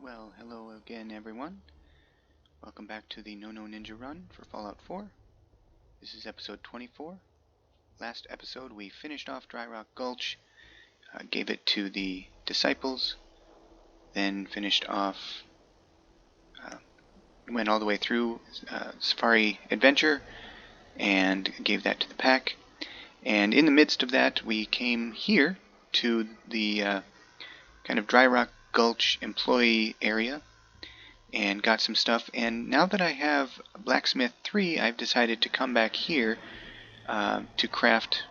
Well, hello again everyone. Welcome back to the Nono Ninja run for Fallout 4. This is episode 24. Last episode we finished off Dry Rock Gulch, gave it to the disciples, then finished off, went all the way through Safari Adventure and gave that to the pack. And in the midst of that we came here to the kind of Dry Rock Gulch employee area and got some stuff. And now that I have Blacksmith 3, I've decided to come back here to craft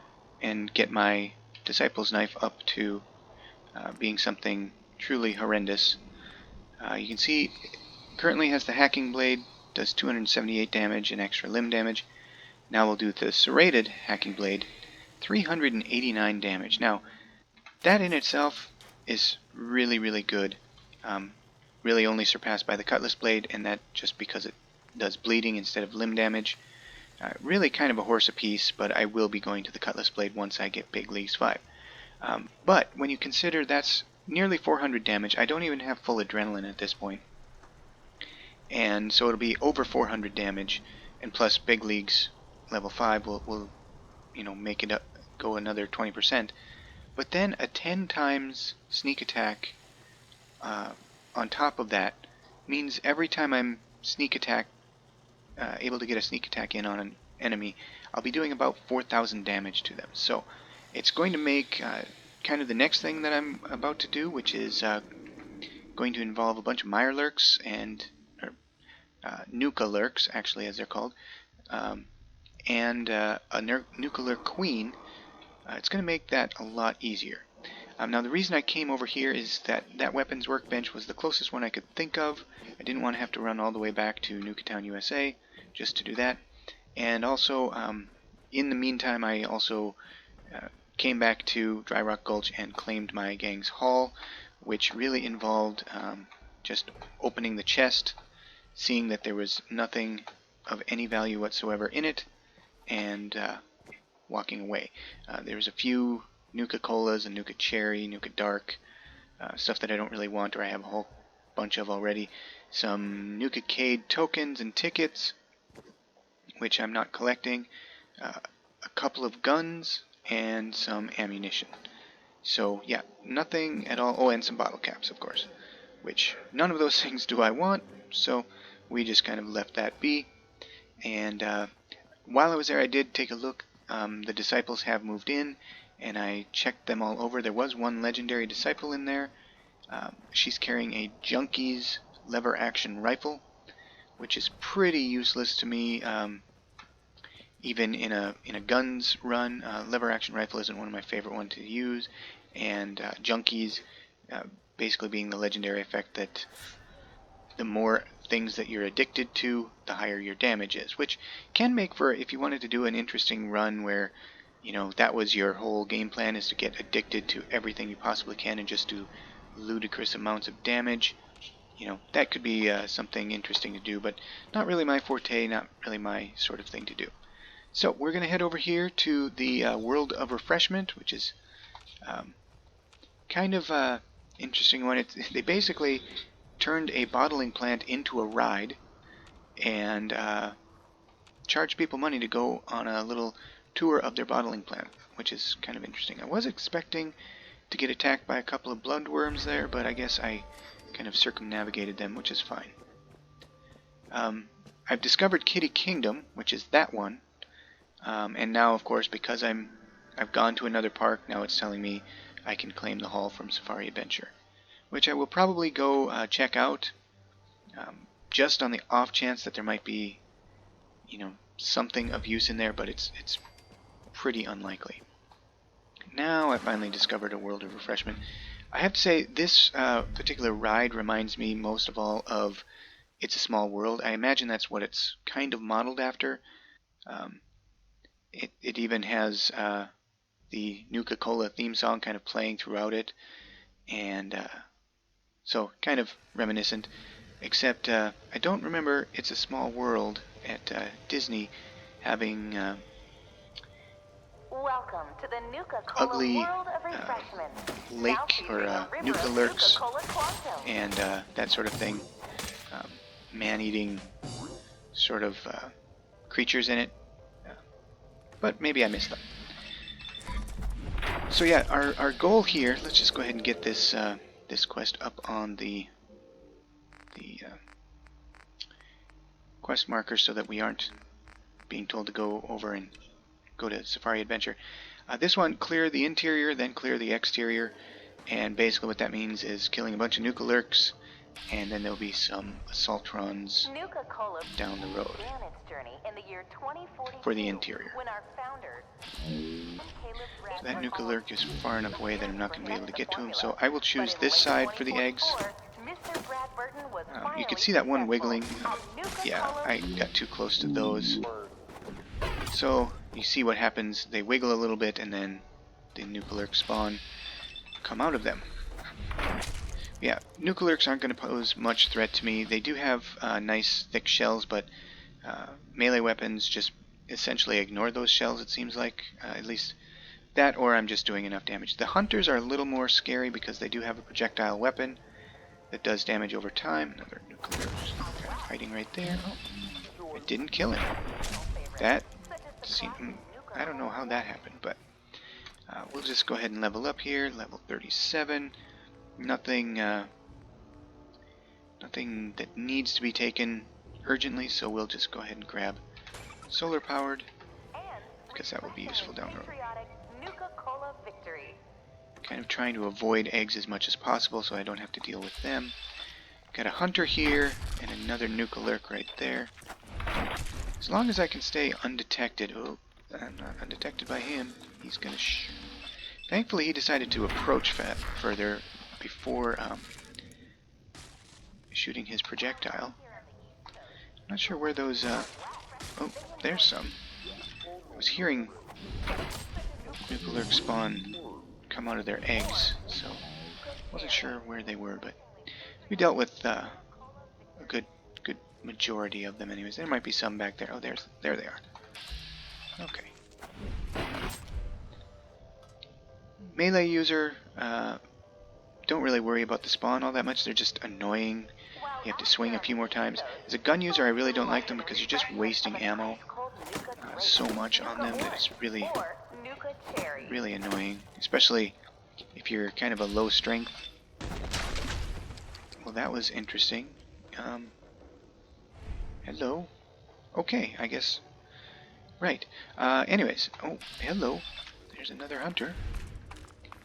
and get my Disciple's Knife up to being something truly horrendous. You can see it currently has the Hacking Blade, does 278 damage and extra limb damage. Now we'll do the Serrated Hacking Blade, 389 damage. Now, that in itself is really good. Really only surpassed by the Cutlass Blade, and that just because it does bleeding instead of limb damage. Really kind of a horse apiece, but I will be going to the Cutlass Blade once I get Big Leagues 5. But when you consider that's nearly 400 damage, I don't even have full adrenaline at this point. And so it'll be over 400 damage, and plus Big Leagues level 5 will make it up, go another 20%. But then a 10 times sneak attack on top of that means every time I'm able to get a sneak attack in on an enemy, I'll be doing about 4,000 damage to them. So it's going to make kind of the next thing that I'm about to do, which is going to involve a bunch of Mirelurks and Nuka Lurks, actually, as they're called, and a Nuka Lurk Queen. It's going to make that a lot easier. Now the reason I came over here is that weapons workbench was the closest one I could think of. I didn't want to have to run all the way back to Nuketown, USA just to do that. And also, in the meantime, I also came back to Dry Rock Gulch and claimed my gang's haul, which really involved just opening the chest, seeing that there was nothing of any value whatsoever in it, and walking away. There was a few Nuka Colas and Nuka Cherry, Nuka Dark, stuff that I don't really want or I have a whole bunch of already. Some Nuka Cade tokens and tickets, which I'm not collecting. A couple of guns and some ammunition. So yeah, nothing at all. Oh, and some bottle caps, of course, which none of those things do I want, so we just kind of left that be. And while I was there, I did take a look. The disciples have moved in, and I checked them all over. There was one legendary disciple in there. She's carrying a Junkie's lever action rifle, which is pretty useless to me. Even in a guns run, lever action rifle isn't one of my favorite ones to use. And Junkies basically being the legendary effect that the more things that you're addicted to, the higher your damage is, which can make for, if you wanted to do an interesting run where that was your whole game plan, is to get addicted to everything you possibly can and just do ludicrous amounts of damage. That could be something interesting to do, but not really my forte, not really my sort of thing to do. So we're going to head over here to the World of Refreshment, which is kind of interesting one. They basically turned a bottling plant into a ride and charged people money to go on a little tour of their bottling plant, which is kind of interesting. I was expecting to get attacked by a couple of bloodworms there, but I guess I kind of circumnavigated them, which is fine. I've discovered Kitty Kingdom, which is that one, and now, of course, because I've gone to another park, now it's telling me I can claim the haul from Safari Adventure, which I will probably go check out, just on the off chance that there might be, something of use in there, but it's pretty unlikely. Now I finally discovered a World of Refreshment. I have to say, this particular ride reminds me most of all of It's a Small World. I imagine that's what it's kind of modeled after. It even has the Nuka-Cola theme song kind of playing throughout it, and so kind of reminiscent, except I don't remember It's a Small World at Disney having Welcome to the Nuka-Cola ugly World of Refreshment. lake or Nuka Lurks and that sort of thing. Man-eating sort of creatures in it, but maybe I missed them. So yeah, our goal here. Let's just go ahead and get this this quest up on the quest marker so that we aren't being told to go over and go to Safari Adventure. This one, clear the interior, then clear the exterior, and basically what that means is killing a bunch of Nuka-Lurks, and then there'll be some Assaultrons down the road for the interior. So that Nuka-Lurk is far enough away that I'm not going to be able to get to him, so I will choose this side for the eggs. You can see that one wiggling. Yeah, I got too close to those. So you see what happens. They wiggle a little bit and then the Nuka-Lurks spawn, come out of them. Yeah, Nuka-Lurks aren't going to pose much threat to me. They do have nice thick shells, but melee weapons just essentially ignore those shells, it seems like. At least that, or I'm just doing enough damage. The Hunters are a little more scary because they do have a projectile weapon that does damage over time. Another Nuka-Lurk hiding right there. Oh, it didn't kill him. That seemed... I don't know how that happened, but we'll just go ahead and level up here. Level 37. Nothing that needs to be taken urgently, so we'll just go ahead and grab solar powered because that will be useful down the road. Kind of trying to avoid eggs as much as possible so I don't have to deal with them. Got a hunter here and another Nuka-Lurk right there. As long as I can stay undetected. Oh, I'm not undetected by him. He's gonna Thankfully he decided to approach further before shooting his projectile. Not sure where those oh, there's some. I was hearing Nuka-Lurk spawn come out of their eggs, so wasn't sure where they were, but we dealt with a good majority of them anyways. There might be some back there. Oh, there they are. Okay. Melee user, don't really worry about the spawn all that much. They're just annoying. You have to swing a few more times. As a gun user, I really don't like them because you're just wasting ammo so much on them that it's really annoying, especially if you're kind of a low strength. Well, that was interesting. Hello. Okay, I guess. Right. Anyways. Oh, hello. There's another hunter.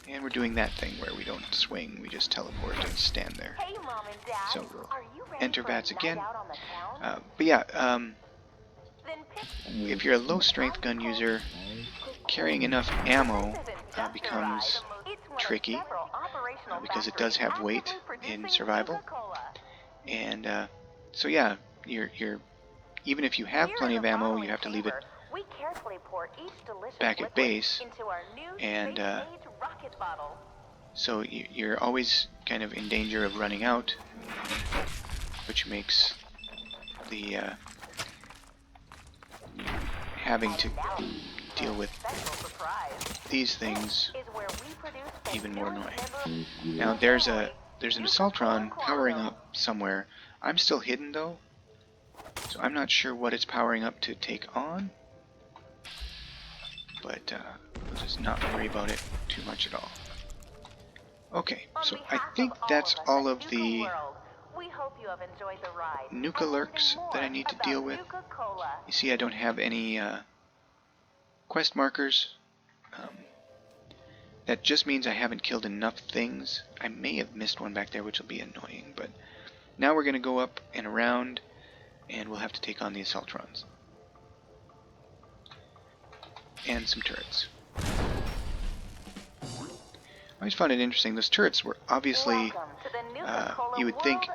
And we're doing that thing where we don't swing, we just teleport and stand there. Hey, Mom and Dad, so we'll enter bats again. But yeah, if you're a low strength gun user, carrying enough ammo becomes tricky because it does have weight in survival. And so yeah, you're even if you have plenty of ammo, you have to leave it back at base, and so you're always kind of in danger of running out, which makes the having to deal with these things even more annoying. Now there's an Assaultron powering up somewhere. I'm still hidden though, so I'm not sure what it's powering up to take on, but we'll just not worry about it too much at all. Okay, so I think that's all of the Nuka-Lurks that I need to deal with. You see I don't have any quest markers. That just means I haven't killed enough things. I may have missed one back there, which will be annoying, but now we're going to go up and around, and we'll have to take on the Assaultrons. And some turrets. I always found it interesting. Those turrets were obviously, you would think,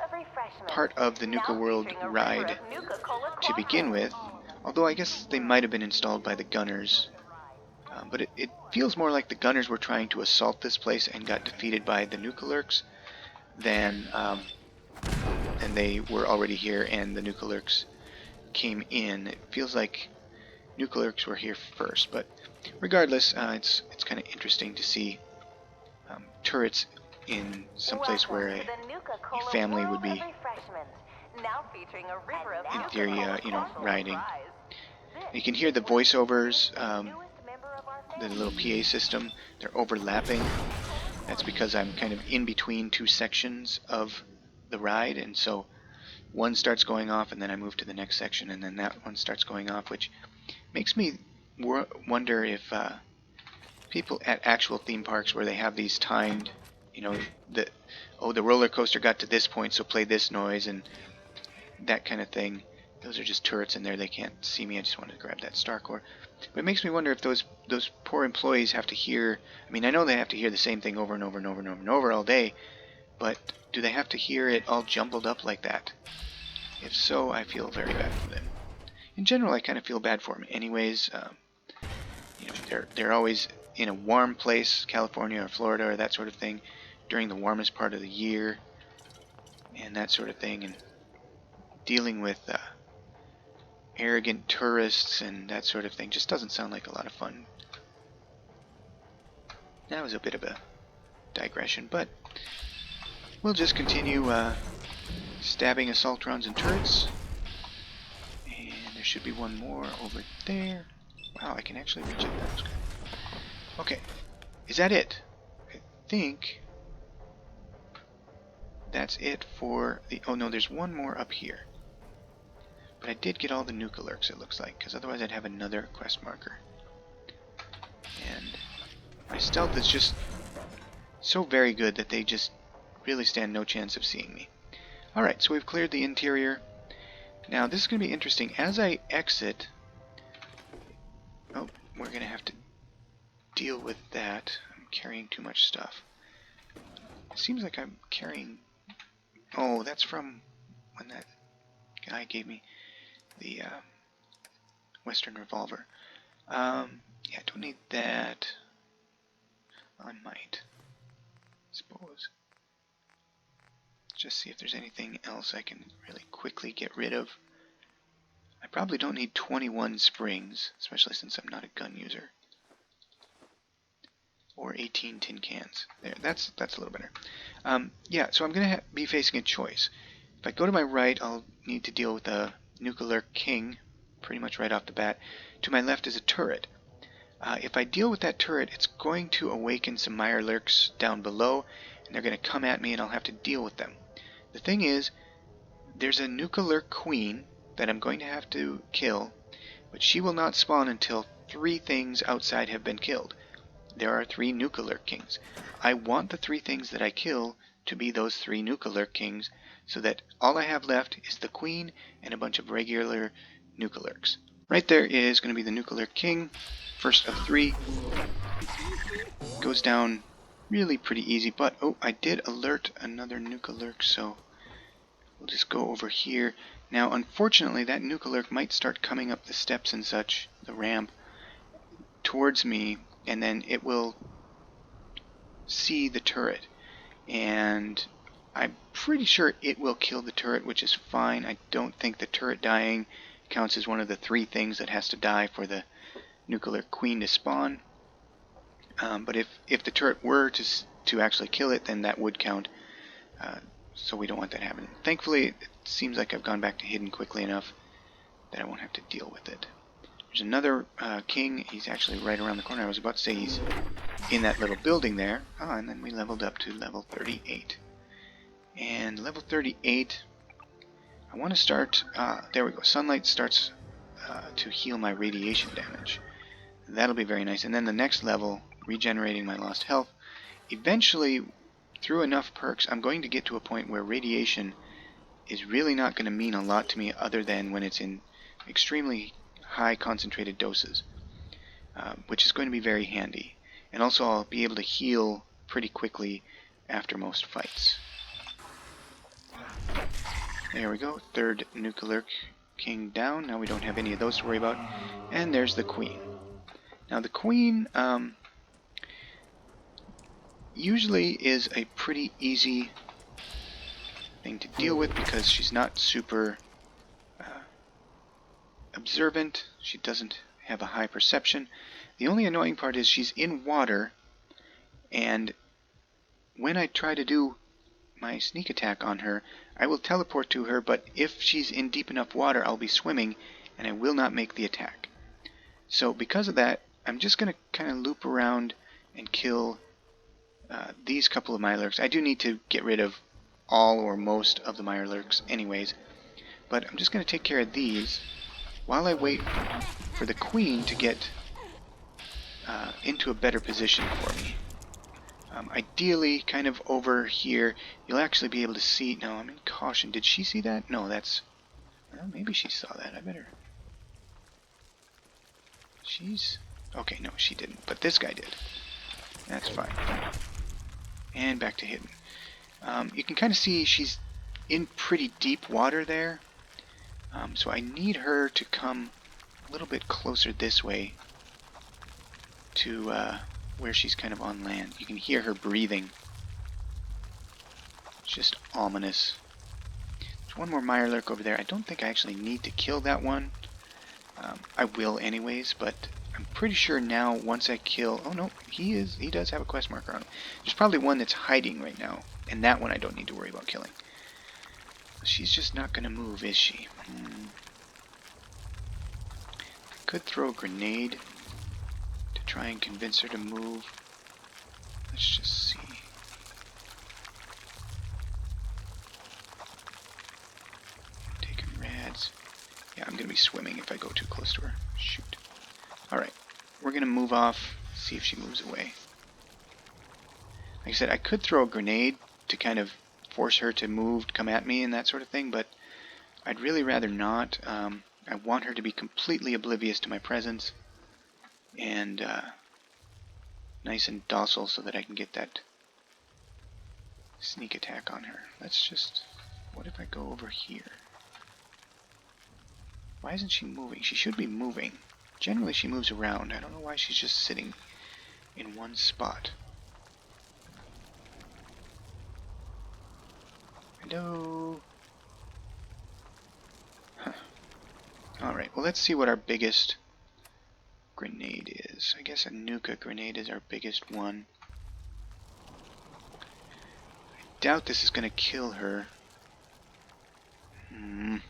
part of the Nuka World ride to begin with, although I guess they might have been installed by the gunners. But it feels more like the gunners were trying to assault this place and got defeated by the Nuka-Lurks than they were already here and the Nuka-Lurks came in. It feels like Nuka-Lurks were here first, but regardless, it's kind of interesting to see turrets in some place where Welcome to the a Nuka-Cola family would World of be, Refreshment. Now featuring a river of in theory, Nuka-Cola you know, special riding. surprise. You can hear the voiceovers, The newest member of our the family. little PA system. They're overlapping. That's because I'm kind of in between two sections of the ride, and so one starts going off, and then I move to the next section, and then that one starts going off, which makes me wonder if people at actual theme parks where they have these timed, you know, the roller coaster got to this point, so play this noise and that kind of thing. Those are just turrets in there. They can't see me. I just wanted to grab that star core. But it makes me wonder if those poor employees have to hear. I mean, I know they have to hear the same thing over and over and over and over and over all day, but do they have to hear it all jumbled up like that? If so, I feel very bad for them. In general, I kind of feel bad for them. Anyways, you know, they're always in a warm place, California or Florida or that sort of thing, during the warmest part of the year, and that sort of thing, and dealing with arrogant tourists and that sort of thing just doesn't sound like a lot of fun. That was a bit of a digression, but we'll just continue stabbing assaultrons and turrets. And there should be one more over there. Wow, I can actually reach it. That was good. Okay, is that it? I think that's it for the... Oh no, there's one more up here. But I did get all the nuke alerts, it looks like, because otherwise I'd have another quest marker. And my stealth is just so very good that they just really stand no chance of seeing me. Alright, so we've cleared the interior. Now this is going to be interesting. As I exit... Oh, we're going to have to deal with that. I'm carrying too much stuff. It seems like I'm carrying... Oh, that's from when that guy gave me the Western revolver. Yeah, I don't need that. I might. Suppose. Just see if there's anything else I can really quickly get rid of. I probably don't need 21 springs, especially since I'm not a gun user. Or 18 tin cans. There, that's a little better. Yeah, so I'm going to be facing a choice. If I go to my right, I'll need to deal with a nuclear king, pretty much right off the bat. To my left is a turret. If I deal with that turret, it's going to awaken some Mirelurks down below, and they're going to come at me, and I'll have to deal with them. The thing is, there's a nuclear queen that I'm going to have to kill, but she will not spawn until 3 things outside have been killed. There are 3 nuclear kings. I want the 3 things that I kill to be those 3 nuclear kings, so that all I have left is the queen and a bunch of regular nuclearks. Right there is going to be the nuclear king, first of 3. Goes down really pretty easy, but oh, I did alert another nucleark, so we'll just go over here. Now, unfortunately, that nucleark might start coming up the steps and such, the ramp, towards me, and then it will see the turret. And I'm pretty sure it will kill the turret, which is fine. I don't think the turret dying counts as one of the 3 things that has to die for the nuclear queen to spawn. But if the turret were to actually kill it, then that would count. So we don't want that happening. Thankfully, it seems like I've gone back to hidden quickly enough that I won't have to deal with it. There's another king. He's actually right around the corner. I was about to say he's in that little building there. Ah, and then we leveled up to level 38. And level 38, I want to start... there we go. Sunlight starts to heal my radiation damage. That'll be very nice. And then the next level, regenerating my lost health. Eventually, through enough perks, I'm going to get to a point where radiation is really not going to mean a lot to me other than when it's in extremely high concentrated doses, which is going to be very handy. And also I'll be able to heal pretty quickly after most fights. There we go, 3rd nuclear king down. Now we don't have any of those to worry about. And there's the queen. Now the queen usually is a pretty easy thing to deal with because she's not super observant. She doesn't have a high perception. The only annoying part is she's in water, and when I try to do my sneak attack on her, I will teleport to her, but if she's in deep enough water, I'll be swimming, and I will not make the attack. So because of that, I'm just going to kind of loop around and kill these couple of Mirelurks. I do need to get rid of all or most of the Mirelurks anyways, but I'm just going to take care of these while I wait for the Queen to get into a better position for me. Ideally, kind of over here, you'll actually be able to see... No, I'm in caution. Did she see that? No, that's... Well, maybe she saw that. I better... She's... Okay, no, she didn't. But this guy did. That's fine. And back to hidden. You can kind of see she's in pretty deep water there. So I need her to come a little bit closer this way to where she's kind of on land. You can hear her breathing. It's just ominous. There's one more Mirelurk over there. I don't think I actually need to kill that one. I will anyways, but I'm pretty sure now once I kill... Oh no, he does have a quest marker on him. There's probably one that's hiding right now, and that one I don't need to worry about killing. She's just not going to move, is she? I could throw a grenade to try and convince her to move. Let's just see. Taking rads. Yeah, I'm going to be swimming if I go too close to her. Shoot. Alright, we're going to move off, see if she moves away. Like I said, I could throw a grenade to kind of force her to move, to come at me and that sort of thing, but I'd really rather not. I want her to be completely oblivious to my presence and nice and docile so that I can get that sneak attack on her. Let's just... What if I go over here? Why isn't she moving? She should be moving. Generally she moves around. I don't know why she's just sitting in one spot. Hello? Huh. Alright, well let's see what our biggest grenade is. I guess a Nuka grenade is our biggest one. I doubt this is going to kill her. I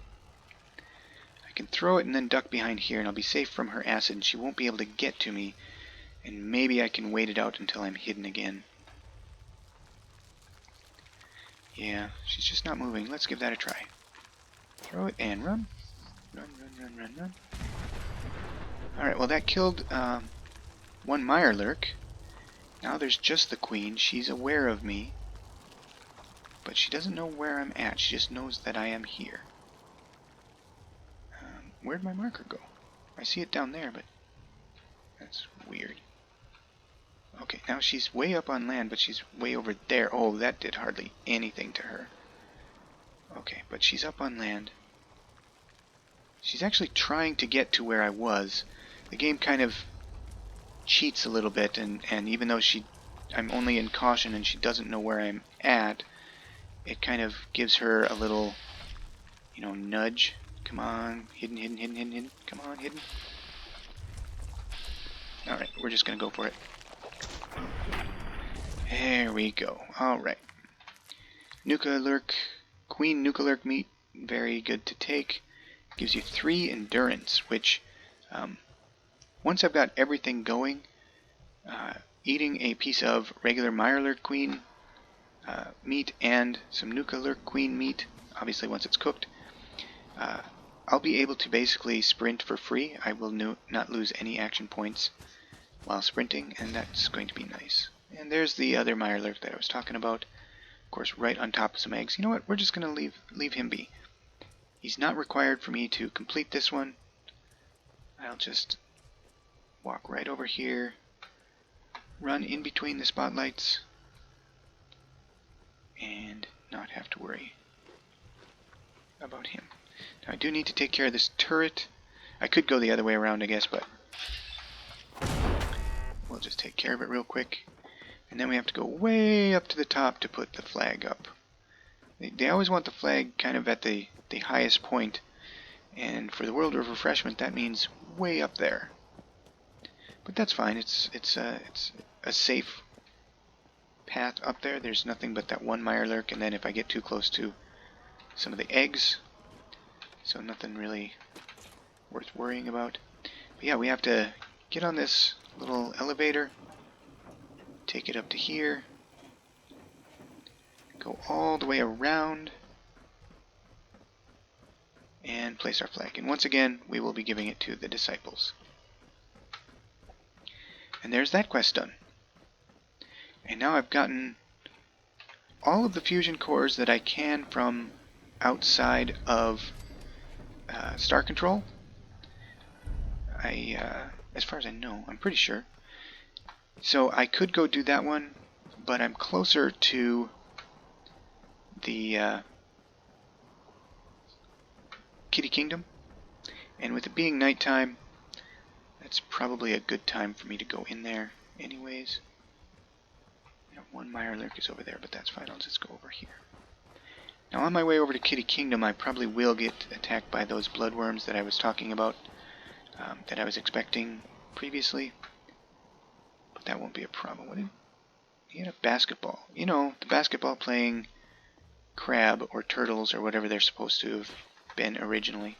can throw it and then duck behind here and I'll be safe from her acid and she won't be able to get to me. And maybe I can wait it out until I'm hidden again. Yeah, she's just not moving. Let's give that a try. Throw it and run. Run, run, run, run, run. Alright, well that killed one Mirelurk. Now there's just the Queen. She's aware of me. But she doesn't know where I'm at. She just knows that I am here. Where'd my marker go? I see it down there, but that's weird. Okay, now she's way up on land, but she's way over there. Oh, that did hardly anything to her. Okay, but she's up on land. She's actually trying to get to where I was. The game kind of cheats a little bit, and even though I'm only in caution and she doesn't know where I'm at, it kind of gives her a little, nudge. Come on, hidden, hidden, hidden, hidden, hidden. Come on, hidden. Alright, we're just going to go for it. There we go. Alright. Nuka-Lurk, Queen Nuka-Lurk meat, very good to take. Gives you 3 endurance, which, once I've got everything going, eating a piece of regular Mirelurk Queen meat and some Nuka-Lurk Queen meat, obviously once it's cooked, I'll be able to basically sprint for free. I will not lose any action points while sprinting, and that's going to be nice. And there's the other Mirelurk that I was talking about. Of course, right on top of some eggs. You know what? We're just going to leave him be. He's not required for me to complete this one. I'll just walk right over here, run in between the spotlights, and not have to worry about him. Now I do need to take care of this turret. I could go the other way around, I guess, but we'll just take care of it real quick. And then we have to go way up to the top to put the flag up. They always want the flag kind of at the highest point, and for the World of Refreshment that means way up there. But that's fine. It's a safe path up there, there's nothing but that one Mirelurk, and then if I get too close to some of the eggs, so nothing really worth worrying about. But yeah, we have to get on this little elevator, take it up to here, go all the way around, and place our flag. And once again, we will be giving it to the disciples. And there's that quest done. And now I've gotten all of the fusion cores that I can from outside of Star Control. As far as I know, I'm pretty sure. So I could go do that one, but I'm closer to the Kitty Kingdom, and with it being nighttime, that's probably a good time for me to go in there anyways. One Mirelurk is over there, but that's fine. I'll just go over here. Now on my way over to Kitty Kingdom, I probably will get attacked by those bloodworms that I was talking about, that I was expecting previously. But that won't be a problem. He had a basketball. You know, the basketball playing crab or turtles or whatever they're supposed to have been originally.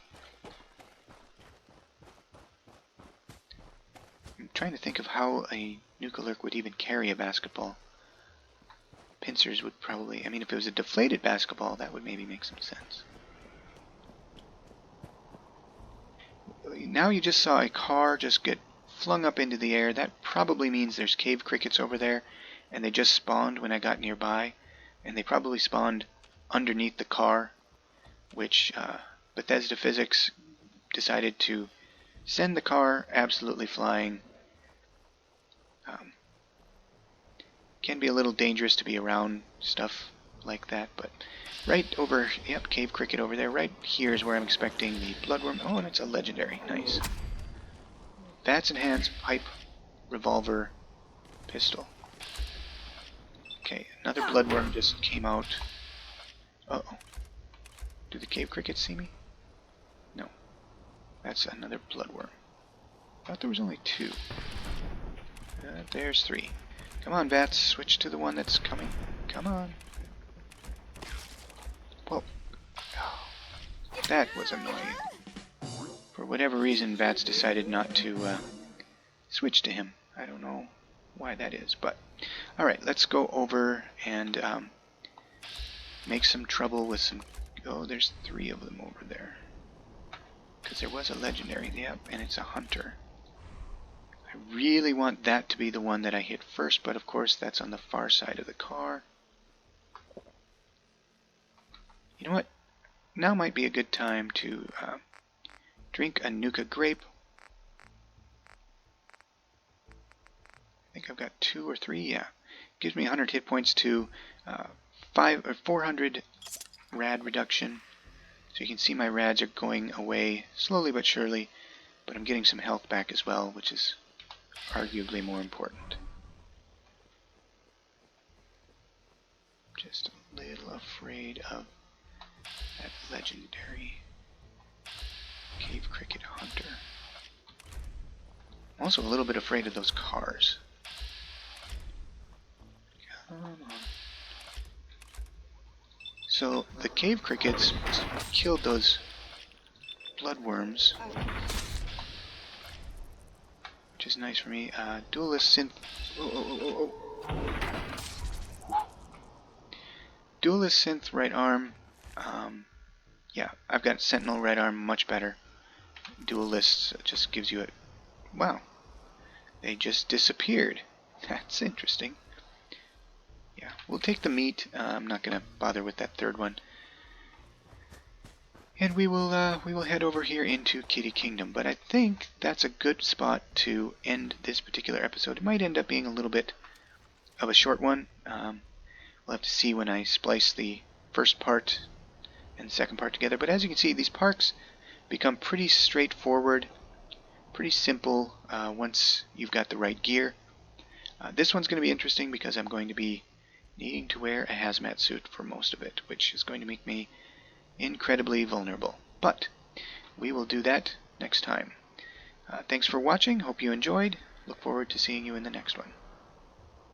I'm trying to think of how a Nukalurk would even carry a basketball. Pincers would probably, I mean, if it was a deflated basketball, that would maybe make some sense. Now you just saw a car just get flung up into the air. That probably means there's cave crickets over there, and they just spawned when I got nearby, and they probably spawned underneath the car, which Bethesda Physics decided to send the car absolutely flying. Can be a little dangerous to be around stuff like that, but right over, yep, cave cricket over there, right here is where I'm expecting the bloodworm. Oh, and it's a legendary, nice. That's enhanced pipe, revolver, pistol. Okay, another bloodworm just came out. Uh-oh. Do the cave crickets see me? No. That's another bloodworm. I thought there was only two. There's three. Come on, Vats, switch to the one that's coming. Come on. Whoa. Oh, that was annoying. For whatever reason, Vats decided not to switch to him. I don't know why that is, but... Alright, let's go over and make some trouble with some... Oh, there's three of them over there. Because there was a legendary, yep, and it's a hunter. I really want that to be the one that I hit first, but of course that's on the far side of the car. You know what? Now might be a good time to drink a Nuka grape. I think I've got 2 or 3, yeah. Gives me 100 hit points to 400 rad reduction. So you can see my rads are going away slowly but surely, but I'm getting some health back as well, which is arguably more important. Just a little afraid of that legendary cave cricket hunter. I'm also a little bit afraid of those cars. Come on. So the cave crickets killed those bloodworms, which is nice for me. Duelist synth. Duelist synth right arm. Yeah, I've got Sentinel right arm, much better. Duelist just gives you a... Wow. They just disappeared. That's interesting. Yeah, we'll take the meat. I'm not going to bother with that third one. And we will head over here into Kitty Kingdom. But I think that's a good spot to end this particular episode. It might end up being a little bit of a short one. We'll have to see when I splice the first part and the second part together. But as you can see, these parks become pretty straightforward, pretty simple once you've got the right gear. This one's going to be interesting because I'm going to be needing to wear a hazmat suit for most of it, which is going to make me incredibly vulnerable. But we will do that next time. Thanks for watching. Hope you enjoyed. Look forward to seeing you in the next one.